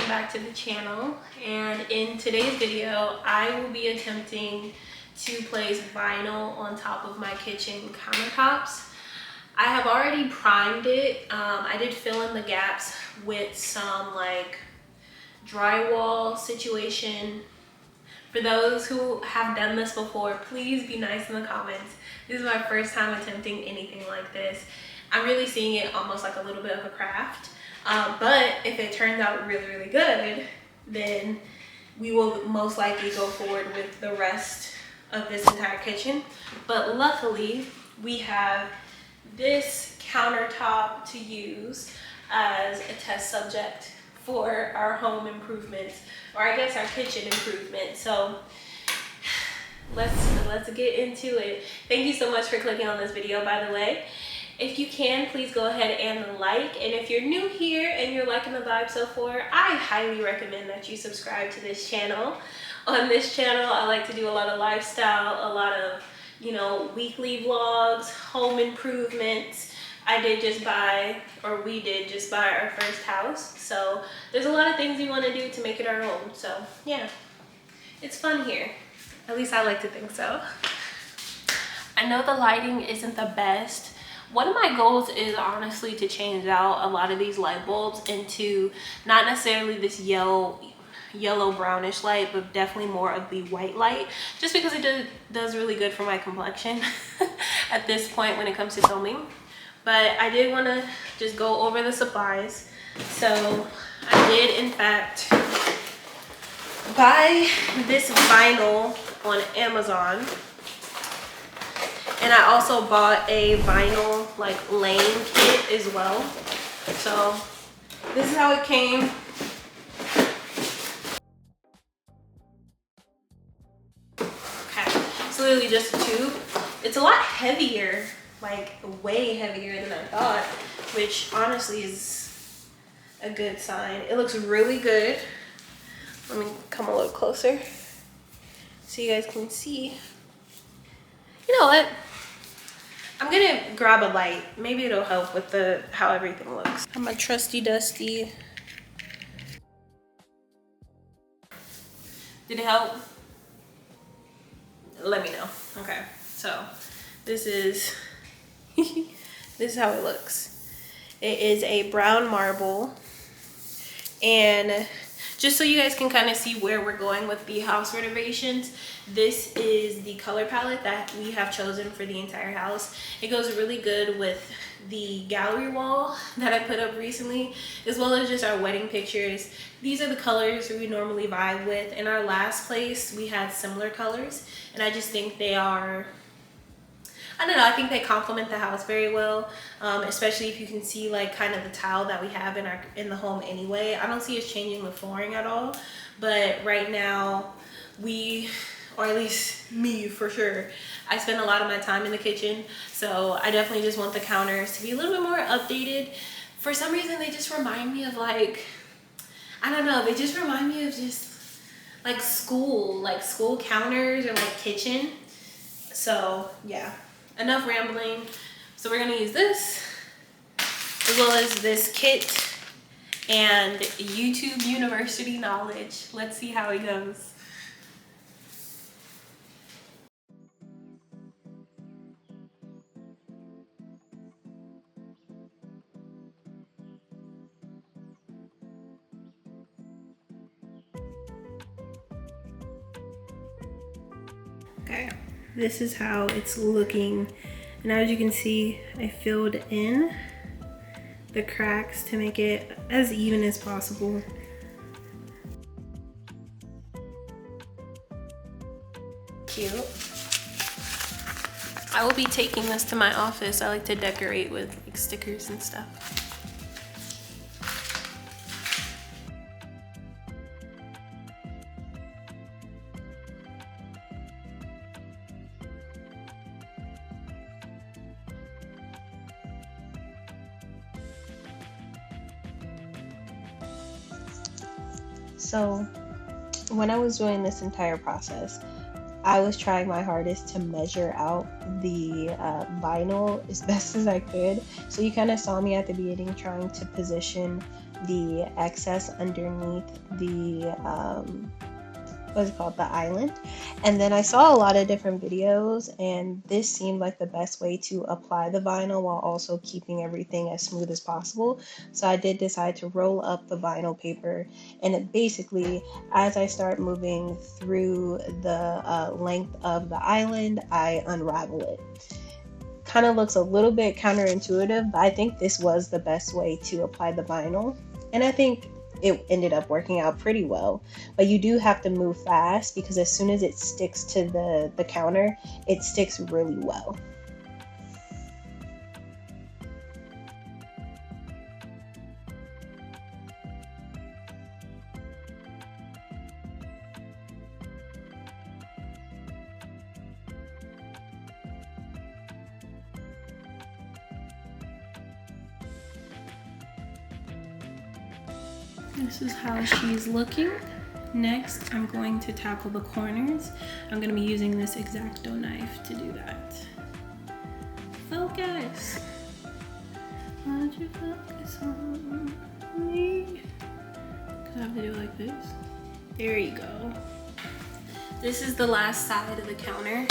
back to the channel, and in today's video I will be attempting to place vinyl on top of my kitchen countertops. I have already primed it. I did fill in the gaps with some like drywall situation. For those who have done this before, please be nice in the comments. This is my first time attempting anything like this. I'm really seeing it almost like a little bit of a craft. But if it turns out really good, then we will most likely go forward with the rest of this entire kitchen. But luckily, we have this countertop to use as a test subject for our home improvements, or I guess our kitchen improvement. So let's get into it. Thank you so much for clicking on this video, by the way. If you can, please go ahead and like. And if you're new here and you're liking the vibe so far, I highly recommend that you subscribe to this channel. On this channel, I like to do a lot of lifestyle, a lot of, you know, weekly vlogs, home improvements. We did just buy our first house. So there's a lot of things we want to do to make it our own. So yeah, it's fun here. At least I like to think so. I know the lighting isn't the best. One of my goals is honestly to change out a lot of these light bulbs into not necessarily this yellow brownish light, but definitely more of the white light, just because it does really good for my complexion at this point when it comes to filming. But I did want to just go over the supplies. So I did in fact buy this vinyl on Amazon. And I also bought a vinyl like laying kit as well. So this is how it came. Okay, it's literally just a tube. It's a lot heavier, like way heavier than I thought, which honestly is a good sign. It looks really good. Let me come a little closer so you guys can see. You know what? I'm gonna grab a light. Maybe it'll help with how everything looks. I'm a trusty dusty. Did it help? Let me know. Okay, so this is this is how it looks. It is a brown marble, and just so you guys can kind of see where we're going with the house renovations, this is the color palette that we have chosen for the entire house. It goes really good with the gallery wall that I put up recently, as well as just our wedding pictures. These are the colors we normally vibe with. In our last place, we had similar colors, and I just think they are, I don't know, I think they complement the house very well, especially if you can see like kind of the tile that we have in the home anyway. I don't see us changing the flooring at all, but right now or at least me for sure, I spend a lot of my time in the kitchen, so I definitely just want the counters to be a little bit more updated. For some reason, they just remind me of like, I don't know, they just remind me of just like school counters or like kitchen. So yeah. Enough rambling. So we're gonna use this as well as this kit and YouTube University knowledge. Let's see how it goes. Okay, this is how it's looking, and as you can see, I filled in the cracks to make it as even as possible. Cute. I will be taking this to my office. I like to decorate with like stickers and stuff. So when I was doing this entire process, I was trying my hardest to measure out the vinyl as best as I could. So you kind of saw me at the beginning trying to position the excess underneath the what's it called, the island. And then I saw a lot of different videos, and this seemed like the best way to apply the vinyl while also keeping everything as smooth as possible. So I did decide to roll up the vinyl paper, and it basically, as I start moving through the length of the island, I unravel it. Kind of looks a little bit counterintuitive, but I think this was the best way to apply the vinyl, and I think it ended up working out pretty well. But you do have to move fast, because as soon as it sticks to the counter, it sticks really well. This is how she's looking. Next, I'm going to tackle the corners. I'm going to be using this X-Acto knife to do that. Focus! Why don't you focus on me? I have to do it like this. There you go. This is the last side of the counter.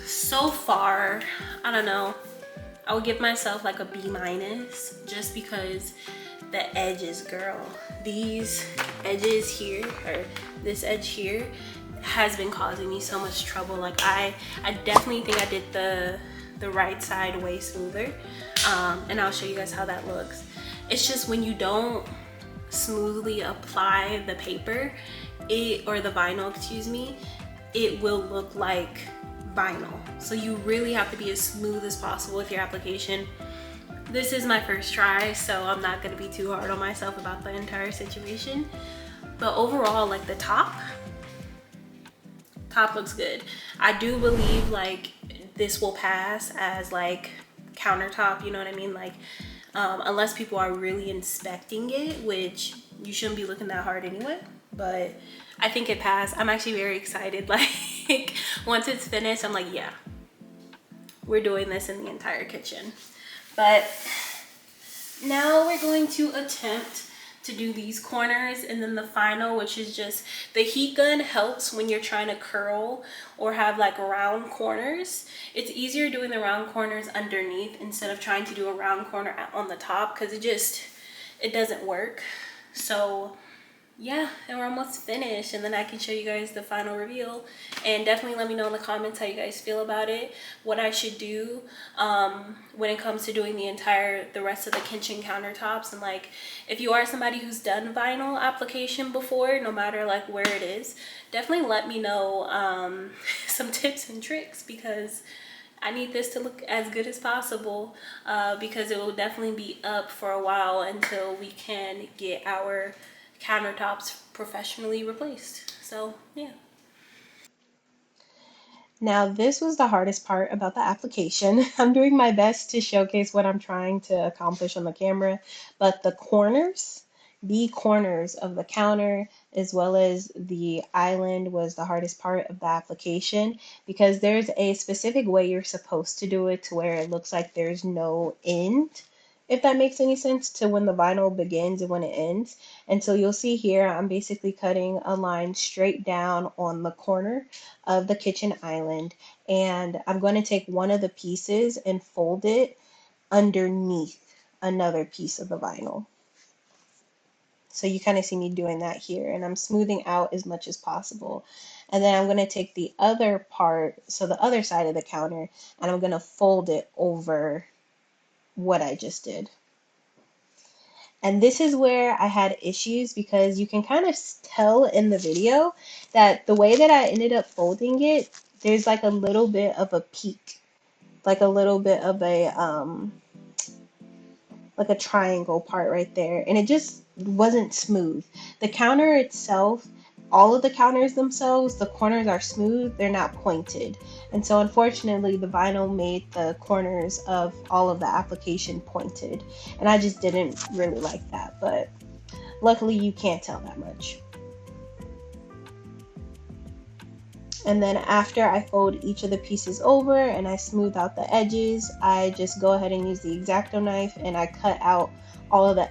So far, I don't know, I would give myself like a B-, just because the edges, girl, these edges here, or this edge here, has been causing me so much trouble. Like I definitely think I did the right side way smoother, and I'll show you guys how that looks. It's just when you don't smoothly apply the paper, or the vinyl, excuse me, it will look like vinyl. So you really have to be as smooth as possible with your application. This is my first try, so I'm not gonna be too hard on myself about the entire situation. But overall, like the top looks good. I do believe like this will pass as like countertop, you know what I mean? Like unless people are really inspecting it, which you shouldn't be looking that hard anyway. But I think it passed. I'm actually very excited. Like once it's finished, I'm like, yeah, we're doing this in the entire kitchen. But now we're going to attempt to do these corners, and then the final, which is just the heat gun, helps when you're trying to curl or have like round corners. It's easier doing the round corners underneath instead of trying to do a round corner on the top, because it doesn't work. So yeah, and we're almost finished, and then I can show you guys the final reveal. And definitely let me know in the comments how you guys feel about it, what I should do when it comes to doing the rest of the kitchen countertops. And like, if you are somebody who's done vinyl application before, no matter like where it is, definitely let me know some tips and tricks, because I need this to look as good as possible, because it will definitely be up for a while until we can get our countertops professionally replaced. So yeah. Now this was the hardest part about the application. I'm doing my best to showcase what I'm trying to accomplish on the camera, but the corners of the counter as well as the island was the hardest part of the application, because there's a specific way you're supposed to do it to where it looks like there's no end, if that makes any sense, to when the vinyl begins and when it ends. And so you'll see here, I'm basically cutting a line straight down on the corner of the kitchen island, and I'm going to take one of the pieces and fold it underneath another piece of the vinyl. So you kind of see me doing that here, and I'm smoothing out as much as possible. And then I'm going to take the other part, so the other side of the counter, and I'm going to fold it over what I just did. And this is where I had issues, because you can kind of tell in the video that the way that I ended up folding it, there's like a little bit of a peak, like a little bit of a like a triangle part right there, and it just wasn't smooth. The counter itself, all of the counters themselves, the corners are smooth, they're not pointed. And so unfortunately the vinyl made the corners of all of the application pointed, and I just didn't really like that, but luckily you can't tell that much. And then after I fold each of the pieces over and I smooth out the edges, I just go ahead and use the X-Acto knife and I cut out all of the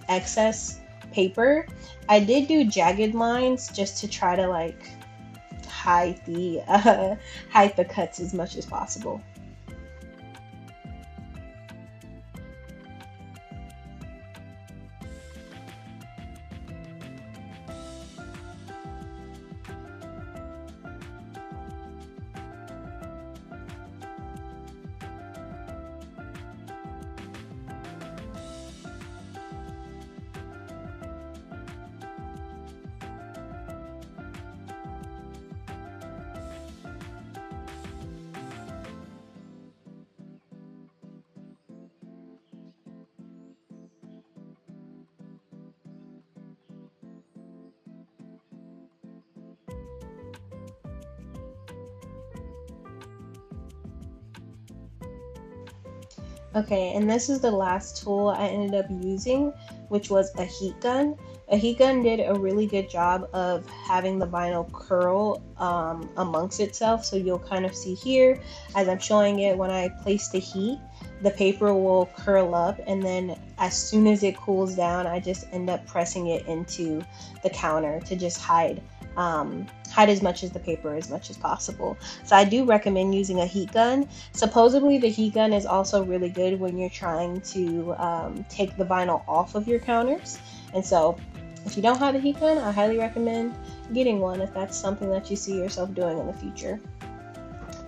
excess paper. I did do jagged lines just to try to like hide the cuts as much as possible. Okay, and this is the last tool I ended up using, which was a heat gun. A heat gun did a really good job of having the vinyl curl amongst itself. So you'll kind of see here, as I'm showing it, when I place the heat, the paper will curl up, and then as soon as it cools down, I just end up pressing it into the counter to just hide as much as the paper as much as possible. So I do recommend using a heat gun. Supposedly the heat gun is also really good when you're trying to take the vinyl off of your counters. And so if you don't have a heat gun, I highly recommend getting one if that's something that you see yourself doing in the future.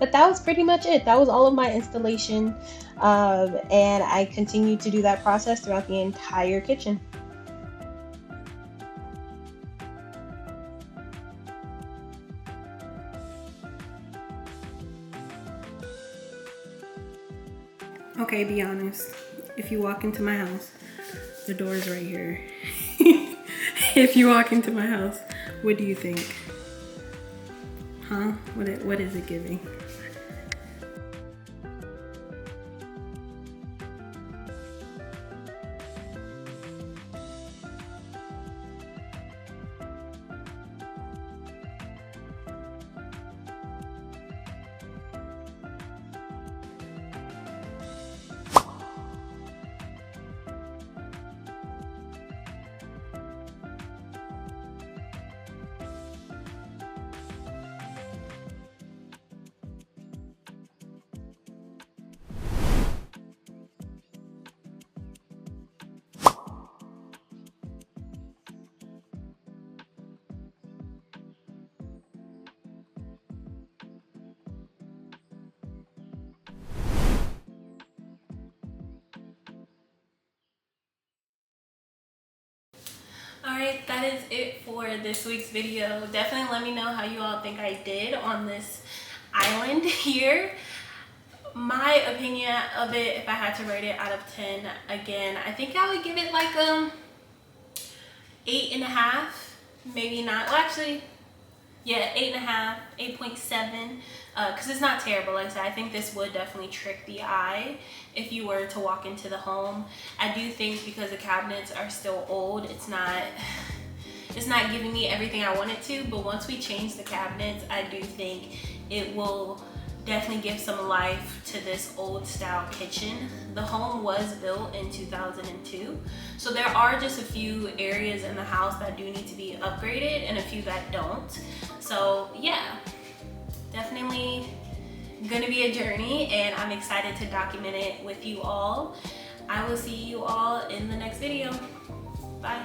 But that was pretty much it. That was all of my installation, and I continued to do that process throughout the entire kitchen. Okay, be honest. If you walk into my house, the door is right here. If you walk into my house, what do you think? Huh? What is it giving? Alright, that is it for this week's video. Definitely let me know how you all think I did on this island here. My opinion of it, if I had to rate it out of 10, again, I think I would give it like 8.5, maybe not. Well, actually, yeah, 8.5, 8.7, because it's not terrible. Like I said, I think this would definitely trick the eye if you were to walk into the home. I do think because the cabinets are still old, it's not giving me everything I want it to, but once we change the cabinets, I do think it will definitely give some life to this old style kitchen. The home was built in 2002, so there are just a few areas in the house that do need to be upgraded and a few that don't. So yeah, definitely gonna be a journey, and I'm excited to document it with you all. I will see you all in the next video. Bye.